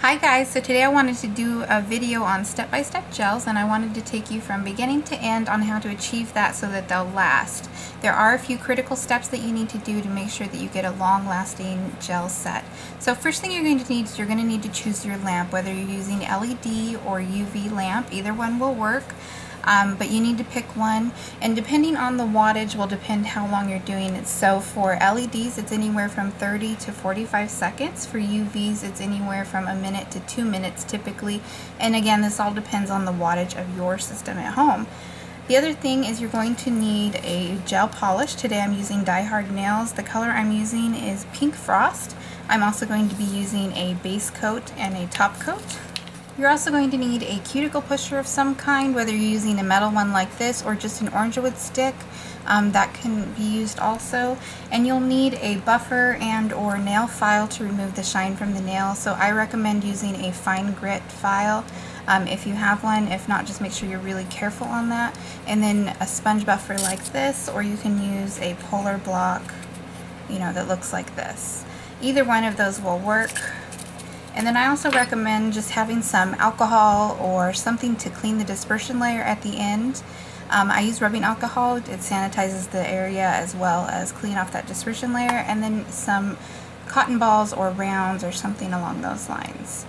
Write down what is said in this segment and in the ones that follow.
Hi guys, so today I wanted to do a video on step-by-step gels, and I wanted to take you from beginning to end on how to achieve that so that they'll last. There are a few critical steps that you need to do to make sure that you get a long-lasting gel set. So first thing you're going to need is you're going to need to choose your lamp, whether you're using LED or UV lamp, either one will work. But you need to pick one, and depending on the wattage will depend how long you're doing it. So for LEDs it's anywhere from 30 to 45 seconds. For UVs it's anywhere from a minute to 2 minutes typically, and again this all depends on the wattage of your system at home. The other thing is you're going to need a gel polish. Today I'm using Die Hard Nails. The color I'm using is Pink Frost. I'm also going to be using a base coat and a top coat. You're also going to need a cuticle pusher of some kind, whether you're using a metal one like this or just an orange wood stick. That can be used also. And you'll need a buffer and or nail file to remove the shine from the nail. So I recommend using a fine grit file if you have one. If not, just make sure you're really careful on that. And then a sponge buffer like this, or you can use a polar block, that looks like this. Either one of those will work. And then I also recommend just having some alcohol or something to clean the dispersion layer at the end. I use rubbing alcohol. It sanitizes the area as well as clean off that dispersion layer, and then some cotton balls or rounds or something along those lines.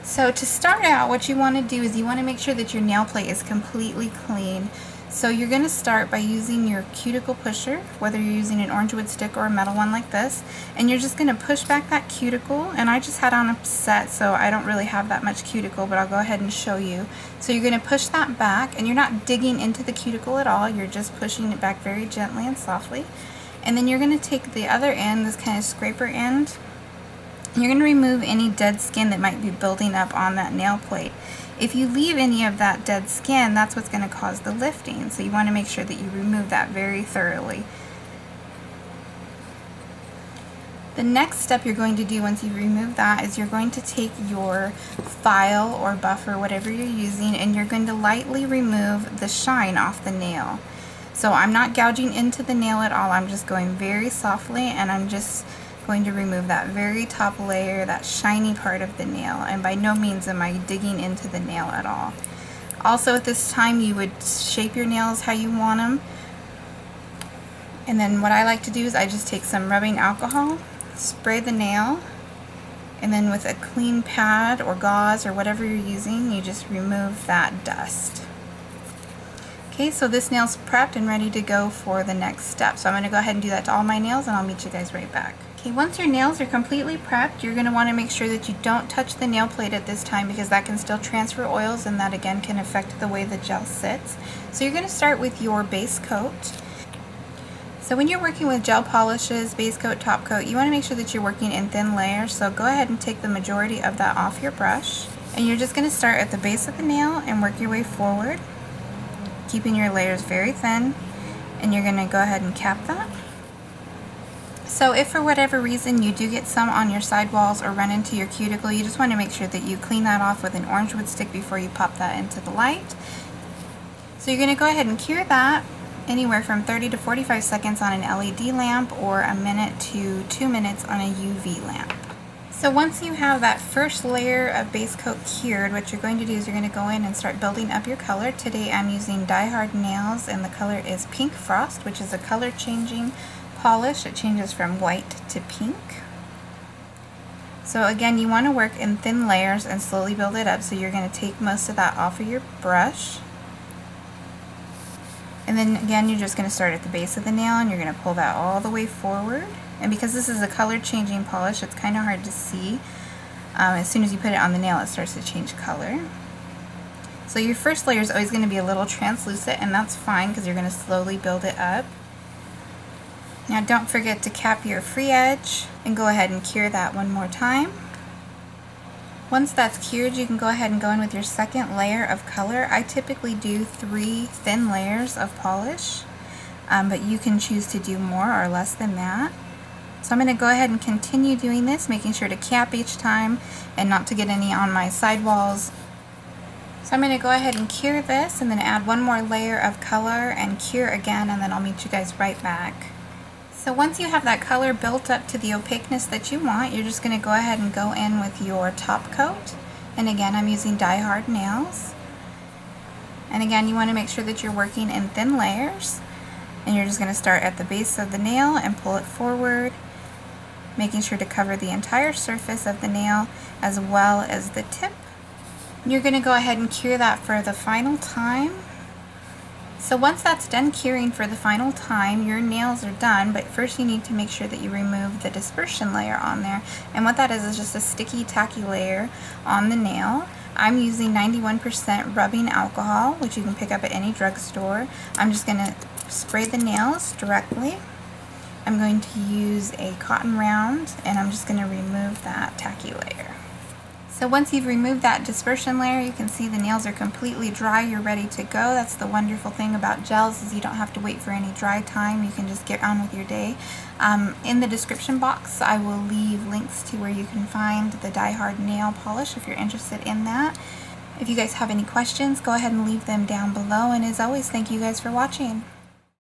So to start out, what you want to do is you want to make sure that your nail plate is completely clean. So you're going to start by using your cuticle pusher, whether you're using an orange wood stick or a metal one like this, and you're just going to push back that cuticle. And I just had on a set, so I don't really have that much cuticle, but I'll go ahead and show you. So you're going to push that back, and you're not digging into the cuticle at all, you're just pushing it back very gently and softly. And then you're going to take the other end, this kind of scraper end, and you're going to remove any dead skin that might be building up on that nail plate. If you leave any of that dead skin, that's what's going to cause the lifting. So you want to make sure that you remove that very thoroughly. The next step you're going to do once you've removed that is you're going to take your file or buffer, whatever you're using, and you're going to lightly remove the shine off the nail. So I'm not gouging into the nail at all. I'm just going very softly, and I'm just going to remove that very top layer, that shiny part of the nail, and by no means am I digging into the nail at all. Also at this time you would shape your nails how you want them, and then what I like to do is I just take some rubbing alcohol, spray the nail, and then with a clean pad or gauze or whatever you're using, you just remove that dust. Okay, so this nail's prepped and ready to go for the next step. So I'm going to go ahead and do that to all my nails, and I'll meet you guys right back. Okay, once your nails are completely prepped, you're going to want to make sure that you don't touch the nail plate at this time, because that can still transfer oils, and that again can affect the way the gel sits. So you're going to start with your base coat. So when you're working with gel polishes, base coat, top coat, you want to make sure that you're working in thin layers. So go ahead and take the majority of that off your brush, and you're just going to start at the base of the nail and work your way forward, keeping your layers very thin, and you're going to go ahead and cap that. So if for whatever reason you do get some on your sidewalls or run into your cuticle, you just want to make sure that you clean that off with an orange wood stick before you pop that into the light. So you're going to go ahead and cure that anywhere from 30 to 45 seconds on an LED lamp, or a minute to 2 minutes on a UV lamp. So once you have that first layer of base coat cured, what you're going to do is you're going to go in and start building up your color. Today I'm using Die Hard Nails, and the color is Pink Frost, which is a color changing polish. It changes from white to pink. So again, you want to work in thin layers and slowly build it up. So you're going to take most of that off of your brush, and then again you're just going to start at the base of the nail, and you're going to pull that all the way forward. And because this is a color changing polish, it's kind of hard to see. As soon as you put it on the nail, it starts to change color. So your first layer is always going to be a little translucent, and that's fine because you're going to slowly build it up. Now don't forget to cap your free edge, and go ahead and cure that one more time. Once that's cured, you can go ahead and go in with your second layer of color. I typically do 3 thin layers of polish, but you can choose to do more or less than that. So I'm going to go ahead and continue doing this, making sure to cap each time and not to get any on my sidewalls. So I'm going to go ahead and cure this, and then add one more layer of color and cure again, and then I'll meet you guys right back. So once you have that color built up to the opaqueness that you want, you're just going to go ahead and go in with your top coat. And again, I'm using Die Hard nails. And again, you want to make sure that you're working in thin layers. And you're just going to start at the base of the nail and pull it forward, making sure to cover the entire surface of the nail as well as the tip. You're going to go ahead and cure that for the final time. So once that's done curing for the final time, your nails are done, but first you need to make sure that you remove the dispersion layer on there. And what that is just a sticky, tacky layer on the nail. I'm using 91% rubbing alcohol, which you can pick up at any drugstore. I'm just going to spray the nails directly. I'm going to use a cotton round, and I'm just going to remove that tacky layer. So once you've removed that dispersion layer, you can see the nails are completely dry. You're ready to go. That's the wonderful thing about gels, is you don't have to wait for any dry time. You can just get on with your day. In the description box, I will leave links to where you can find the Die Hard nail polish if you're interested in that. If you guys have any questions, go ahead and leave them down below. And as always, thank you guys for watching.